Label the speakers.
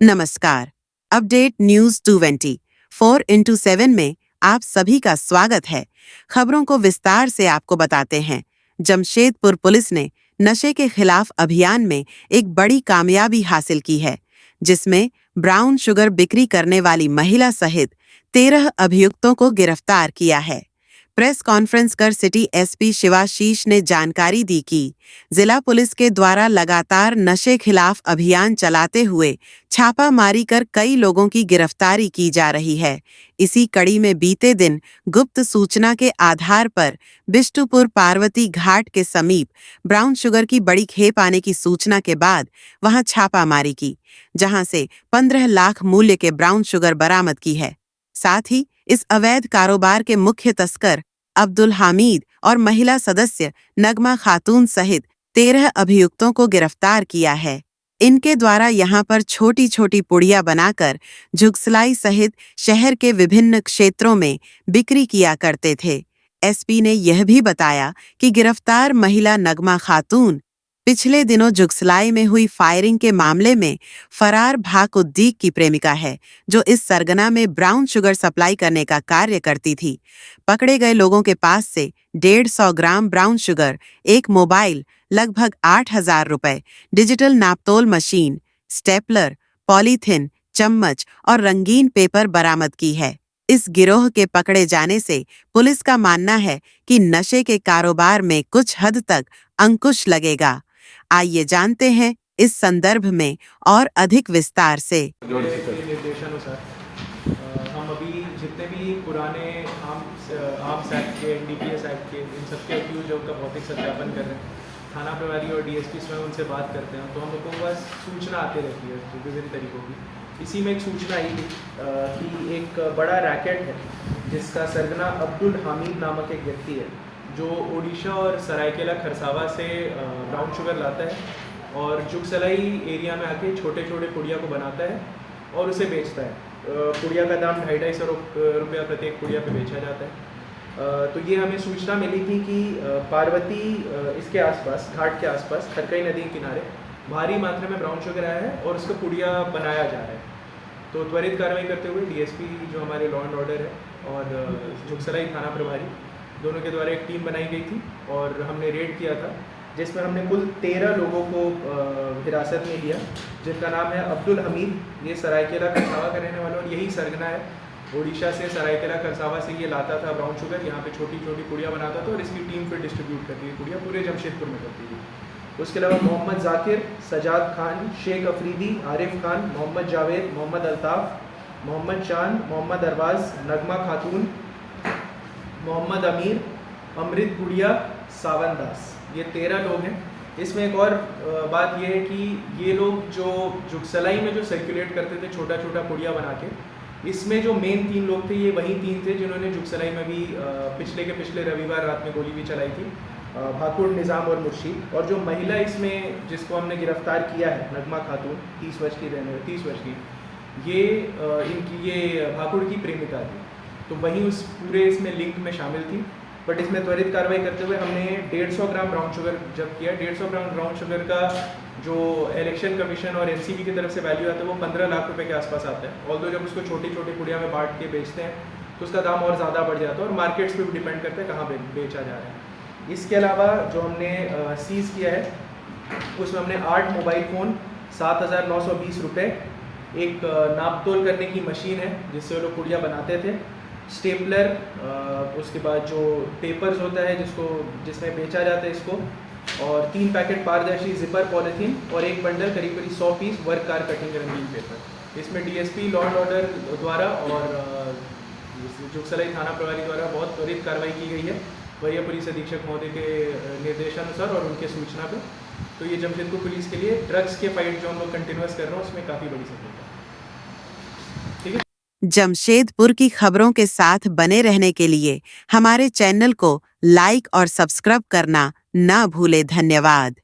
Speaker 1: नमस्कार। Update news 220 4x7 में आप सभी का स्वागत है। खबरों को विस्तार से आपको बताते हैं। जमशेदपुर पुलिस ने नशे के खिलाफ अभियान में एक बड़ी कामयाबी हासिल की है, जिसमें ब्राउन शुगर बिक्री करने वाली महिला सहित 13 अभियुक्तों को गिरफ्तार किया है। प्रेस कॉन्फ्रेंस कर सिटी एसपी शिवाशीष ने जानकारी दी कि जिला पुलिस के द्वारा लगातार नशे खिलाफ अभियान चलाते हुए छापामारी कर कई लोगों की गिरफ्तारी की जा रही है। इसी कड़ी में बीते दिन गुप्त सूचना के आधार पर बिष्टुपुर पार्वती घाट के समीप ब्राउन शुगर की बड़ी खेप आने की सूचना के बाद वहां छापामारी की, जहां से 15 लाख मूल्य के ब्राउन शुगर बरामद की है। साथ ही इस अवैध कारोबार के मुख्य तस्कर अब्दुल हामिद और महिला सदस्य नगमा खातून सहित 13 अभियुक्तों को गिरफ्तार किया है। इनके द्वारा यहां पर छोटी छोटी पुड़िया बनाकर झुगसलाई सहित शहर के विभिन्न क्षेत्रों में बिक्री किया करते थे। एसपी ने यह भी बताया कि गिरफ्तार महिला नगमा खातून पिछले दिनों जुगसलाई में हुई फायरिंग के मामले में फरार भाकुद्दीक की प्रेमिका है, जो इस सरगना में ब्राउन शुगर सप्लाई करने का कार्य करती थी। पकड़े गए लोगों के पास से 150 ग्राम ब्राउन शुगर, एक मोबाइल, लगभग 8,000 रुपए, डिजिटल नापतोल मशीन, स्टेपलर, पॉलीथिन, चम्मच और रंगीन पेपर बरामद की है। इस गिरोह के पकड़े जाने से पुलिस का मानना है कि नशे के कारोबार में कुछ हद तक अंकुश लगेगा। आइए जानते हैं इस संदर्भ में और अधिक विस्तार से।
Speaker 2: निर्देशानुसार हम अभी जितने भी पुराने आर्म्स एक्ट के, एनडीपीएस एक्ट के, इन सबके अक्यूज का भौतिक सत्यापन कर रहे हैं। थाना प्रभारी और डीएसपी स्वयं उनसे बात करते हैं, तो हम लोग को बस सूचना आती रहती है विभिन्न तरीकों की। इसी में एक सूचना आई थी कि एक बड़ा रैकेट है जिसका सरगना अब्दुल हामिद नामक एक व्यक्ति है, जो ओडिशा और सरायकेला खरसावा से ब्राउन शुगर लाता है और जुगसलाई एरिया में आके छोटे छोटे पुड़िया को बनाता है और उसे बेचता है। पुड़िया का दाम 250-250 रुपया प्रत्येक पुड़िया पे बेचा जाता है। तो ये हमें सूचना मिली थी कि पार्वती इसके आसपास, घाट के आसपास, खरकई नदी के किनारे भारी मात्रा में ब्राउन शुगर आया है और उसका पुड़िया बनाया जा रहा है। तो त्वरित कार्रवाई करते हुए डीएसपी जो हमारे लॉ एंड ऑर्डर है और जुगसलाई थाना प्रभारी दोनों के द्वारा एक टीम बनाई गई थी और हमने रेड किया था, जिसमें हमने कुल 13 लोगों को हिरासत में लिया, जिनका नाम है अब्दुल हमीद। ये सरायकेला खरसावा का रहने वाला और यही सरगना है। ओडिशा से सरायकेला खरसावा से ये लाता था ब्राउन शुगर, यहाँ पे छोटी छोटी पुड़िया बनाता था और इसकी टीम फिर डिस्ट्रीब्यूट करती थी, पुड़िया पूरे जमशेदपुर में करती थी। उसके अलावा मोहम्मद जाकिर, सजाद खान, शेख अफरीदी, आरिफ खान, मोहम्मद जावेद, मोहम्मद अल्ताफ़, मोहम्मद चांद, मोहम्मद अरबाज, नगमा खातून, मोहम्मद अमीर, अमृत गुड़िया, सावन दास, ये 13 लोग हैं। इसमें एक और बात ये है कि ये लोग जो जुगसलाई में जो सर्कुलेट करते थे छोटा छोटा पुड़िया बना के, इसमें जो मेन 3 लोग थे, ये वही 3 थे जिन्होंने जुगसलाई में भी पिछले रविवार रात में गोली भी चलाई थी, भाकुड़, निज़ाम और मुर्शीद। और जो महिला इसमें जिसको हमने गिरफ्तार किया है, नगमा खातून, 30 वर्ष की, ये भाकुड़ की प्रेमिका थी, तो वहीं उस पूरे इसमें लिंक में शामिल थी। बट इसमें त्वरित कार्रवाई करते हुए हमने 150 ग्राम ब्राउन शुगर जब्त किया। 150 ग्राम ब्राउन शुगर का जो इलेक्शन कमीशन और एनसीबी की तरफ से वैल्यू आता है वो 15 लाख रुपए के आसपास आता है। ऑल्दो जब उसको छोटी छोटी पुड़िया में बांट के बेचते हैं तो उसका दाम और ज़्यादा बढ़ जाता है और मार्केट्स पे भी डिपेंड करता है कहाँ बेचा जा रहा है। इसके अलावा जो हमने सीज़ किया है उसमें हमने 8 मोबाइल फ़ोन, 7,920 रुपये, एक नापतोल करने की मशीन है जिससे वो लोग पुड़िया बनाते थे, स्टेपलर, उसके बाद जो पेपर्स होता है जिसमें बेचा जाता है इसको, और 3 पैकेट पारदर्शी जिपर पॉलीथीन और एक बंडल करीब 100 पीस वर्क कार कटिंग रंगीन पेपर। इसमें डीएसपी लॉ एंड ऑर्डर द्वारा और जुगसलाई थाना प्रभारी द्वारा बहुत त्वरित कार्रवाई की गई है, वरीय पुलिस अधीक्षक महोदय के निर्देशानुसार और उनके सूचना पर। तो ये जमशेदपुर पुलिस के लिए ड्रग्स के फाइट जो हम लोग कंटिन्यूस कर रहे हैं उसमें काफ़ी बड़ी सफलता है। ठीक है।
Speaker 1: जमशेदपुर की खबरों के साथ बने रहने के लिए हमारे चैनल को लाइक और सब्सक्राइब करना ना भूले। धन्यवाद।